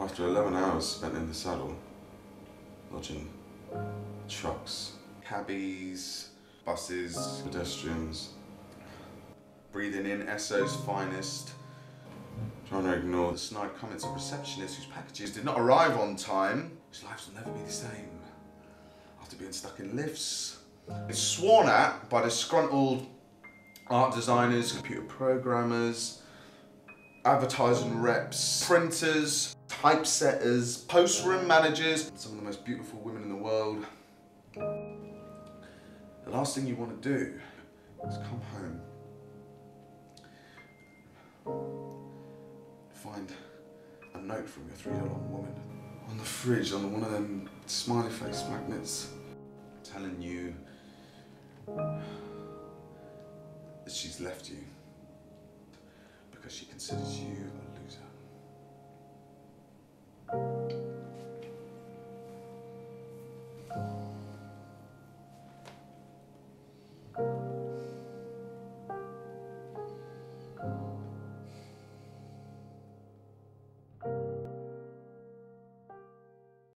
After 11 hours spent in the saddle, dodging trucks, cabbies, buses, pedestrians, breathing in Esso's finest, trying to ignore the snide comments of receptionists whose packages did not arrive on time, whose lives will never be the same after being stuck in lifts. It's sworn at by disgruntled art designers, computer programmers, advertising reps, printers, typesetters, post-room managers, some of the most beautiful women in the world. The last thing you want to do is come home, find a note from your $3 woman on the fridge on one of them smiley face magnets telling you that she's left you because she considers you